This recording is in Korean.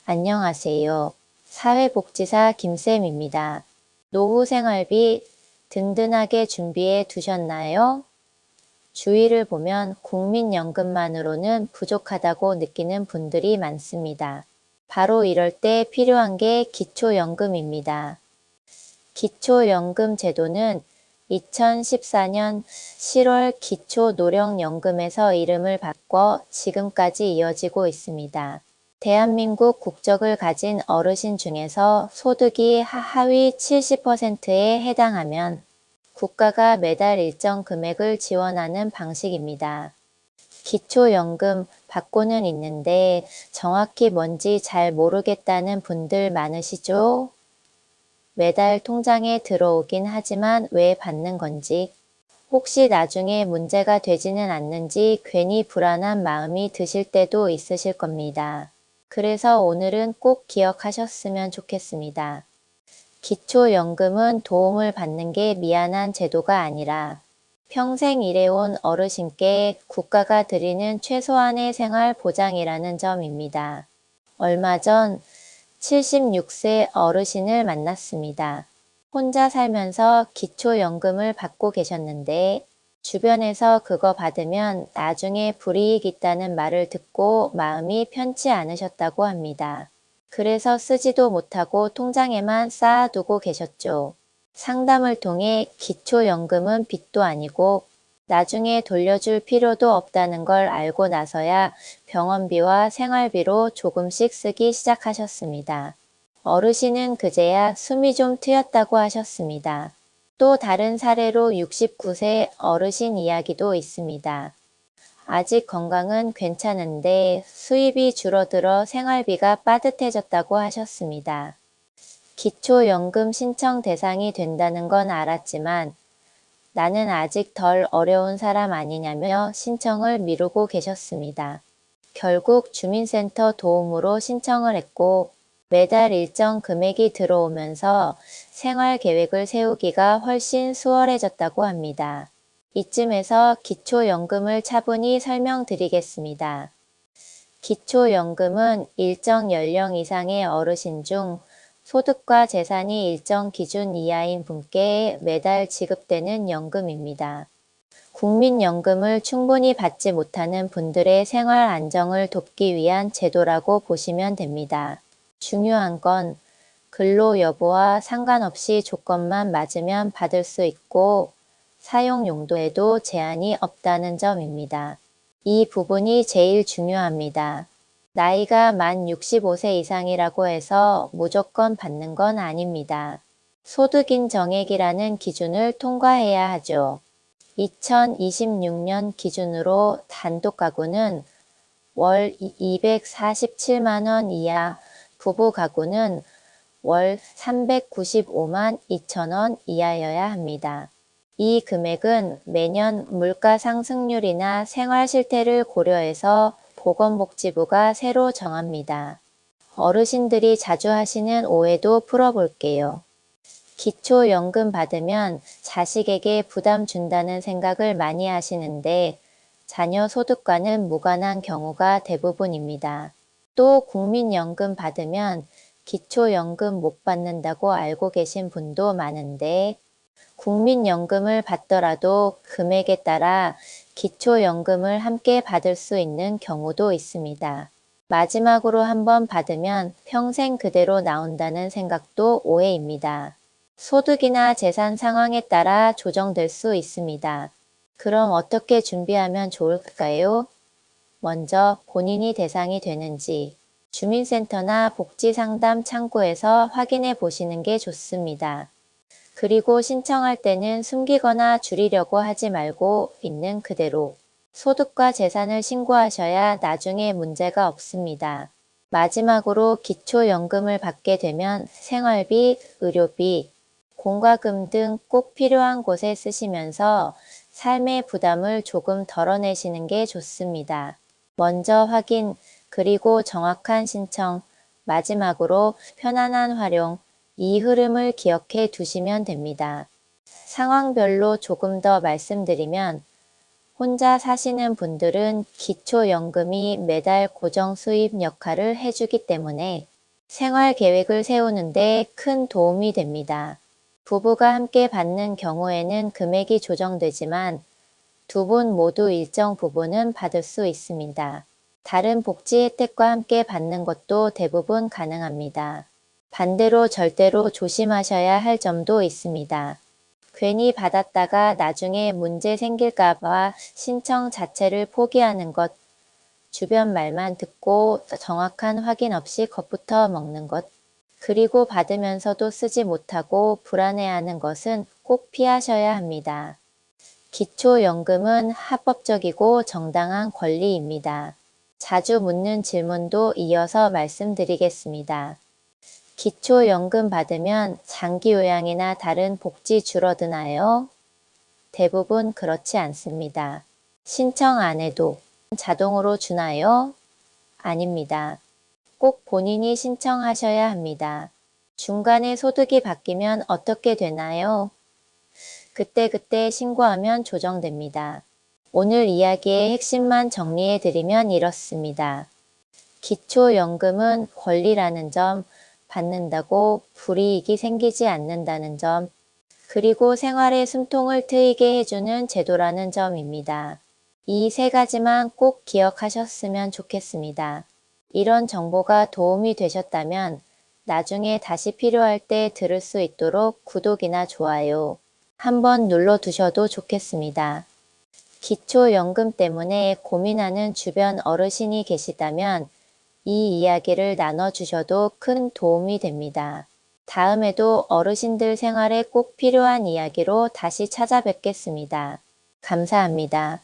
안녕하세요. 사회복지사 김쌤입니다. 노후 생활비 든든하게 준비해 두셨나요? 주위를 보면 국민연금만으로는 부족하다고 느끼는 분들이 많습니다. 바로 이럴 때 필요한 게 기초연금입니다. 기초연금 제도는 2014년 10월 기초노령연금에서 이름을 바꿔 지금까지 이어지고 있습니다. 대한민국 국적을 가진 어르신 중에서 소득이 하위 70%에 해당하면 국가가 매달 일정 금액을 지원하는 방식입니다. 기초연금 받고는 있는데 정확히 뭔지 잘 모르겠다는 분들 많으시죠? 매달 통장에 들어오긴 하지만 왜 받는 건지, 혹시 나중에 문제가 되지는 않는지 괜히 불안한 마음이 드실 때도 있으실 겁니다. 그래서 오늘은 꼭 기억하셨으면 좋겠습니다. 기초연금은 도움을 받는 게 미안한 제도가 아니라 평생 일해온 어르신께 국가가 드리는 최소한의 생활 보장이라는 점입니다. 얼마 전 76세 어르신을 만났습니다. 혼자 살면서 기초연금을 받고 계셨는데 주변에서 그거 받으면 나중에 불이익 있다는 말을 듣고 마음이 편치 않으셨다고 합니다. 그래서 쓰지도 못하고 통장에만 쌓아두고 계셨죠. 상담을 통해 기초연금은 빚도 아니고 나중에 돌려줄 필요도 없다는 걸 알고 나서야 병원비와 생활비로 조금씩 쓰기 시작하셨습니다. 어르신은 그제야 숨이 좀 트였다고 하셨습니다. 또 다른 사례로 69세 어르신 이야기도 있습니다. 아직 건강은 괜찮은데 수입이 줄어들어 생활비가 빠듯해졌다고 하셨습니다. 기초연금 신청 대상이 된다는 건 알았지만 나는 아직 덜 어려운 사람 아니냐며 신청을 미루고 계셨습니다. 결국 주민센터 도움으로 신청을 했고 매달 일정 금액이 들어오면서 생활 계획을 세우기가 훨씬 수월해졌다고 합니다. 이쯤에서 기초연금을 차분히 설명드리겠습니다. 기초연금은 일정 연령 이상의 어르신 중 소득과 재산이 일정 기준 이하인 분께 매달 지급되는 연금입니다. 국민연금을 충분히 받지 못하는 분들의 생활 안정을 돕기 위한 제도라고 보시면 됩니다. 중요한 건 근로 여부와 상관없이 조건만 맞으면 받을 수 있고 사용 용도에도 제한이 없다는 점입니다. 이 부분이 제일 중요합니다. 나이가 만 65세 이상이라고 해서 무조건 받는 건 아닙니다. 소득인 정액이라는 기준을 통과해야 하죠. 2026년 기준으로 단독 가구는 월 247만 원 이하, 부부 가구는 월 395만 2천 원 이하여야 합니다. 이 금액은 매년 물가 상승률이나 생활 실태를 고려해서 보건복지부가 새로 정합니다. 어르신들이 자주 하시는 오해도 풀어볼게요. 기초연금 받으면 자식에게 부담 준다는 생각을 많이 하시는데 자녀 소득과는 무관한 경우가 대부분입니다. 또 국민연금 받으면 기초연금 못 받는다고 알고 계신 분도 많은데 국민연금을 받더라도 금액에 따라 기초연금을 함께 받을 수 있는 경우도 있습니다. 마지막으로 한번 받으면 평생 그대로 나온다는 생각도 오해입니다. 소득이나 재산 상황에 따라 조정될 수 있습니다. 그럼 어떻게 준비하면 좋을까요? 먼저 본인이 대상이 되는지 주민센터나 복지상담 창구에서 확인해 보시는 게 좋습니다. 그리고 신청할 때는 숨기거나 줄이려고 하지 말고 있는 그대로 소득과 재산을 신고하셔야 나중에 문제가 없습니다. 마지막으로 기초연금을 받게 되면 생활비, 의료비, 공과금 등 꼭 필요한 곳에 쓰시면서 삶의 부담을 조금 덜어내시는 게 좋습니다. 먼저 확인, 그리고 정확한 신청, 마지막으로 편안한 활용, 이 흐름을 기억해 두시면 됩니다. 상황별로 조금 더 말씀드리면 혼자 사시는 분들은 기초연금이 매달 고정 수입 역할을 해주기 때문에 생활 계획을 세우는데 큰 도움이 됩니다. 부부가 함께 받는 경우에는 금액이 조정되지만 두 분 모두 일정 부분은 받을 수 있습니다. 다른 복지 혜택과 함께 받는 것도 대부분 가능합니다. 반대로 절대로 조심하셔야 할 점도 있습니다. 괜히 받았다가 나중에 문제 생길까봐 신청 자체를 포기하는 것, 주변 말만 듣고 정확한 확인 없이 겁부터 먹는 것, 그리고 받으면서도 쓰지 못하고 불안해하는 것은 꼭 피하셔야 합니다. 기초연금은 합법적이고 정당한 권리입니다. 자주 묻는 질문도 이어서 말씀드리겠습니다. 기초연금 받으면 장기요양이나 다른 복지 줄어드나요? 대부분 그렇지 않습니다. 신청 안 해도 자동으로 주나요? 아닙니다. 꼭 본인이 신청하셔야 합니다. 중간에 소득이 바뀌면 어떻게 되나요? 그때그때 신고하면 조정됩니다. 오늘 이야기의 핵심만 정리해드리면 이렇습니다. 기초연금은 권리라는 점, 받는다고 불이익이 생기지 않는다는 점, 그리고 생활의 숨통을 트이게 해주는 제도라는 점입니다. 이 세 가지만 꼭 기억하셨으면 좋겠습니다. 이런 정보가 도움이 되셨다면 나중에 다시 필요할 때 들을 수 있도록 구독이나 좋아요 한번 눌러두셔도 좋겠습니다. 기초연금 때문에 고민하는 주변 어르신이 계시다면 이 이야기를 나눠주셔도 큰 도움이 됩니다. 다음에도 어르신들 생활에 꼭 필요한 이야기로 다시 찾아뵙겠습니다. 감사합니다.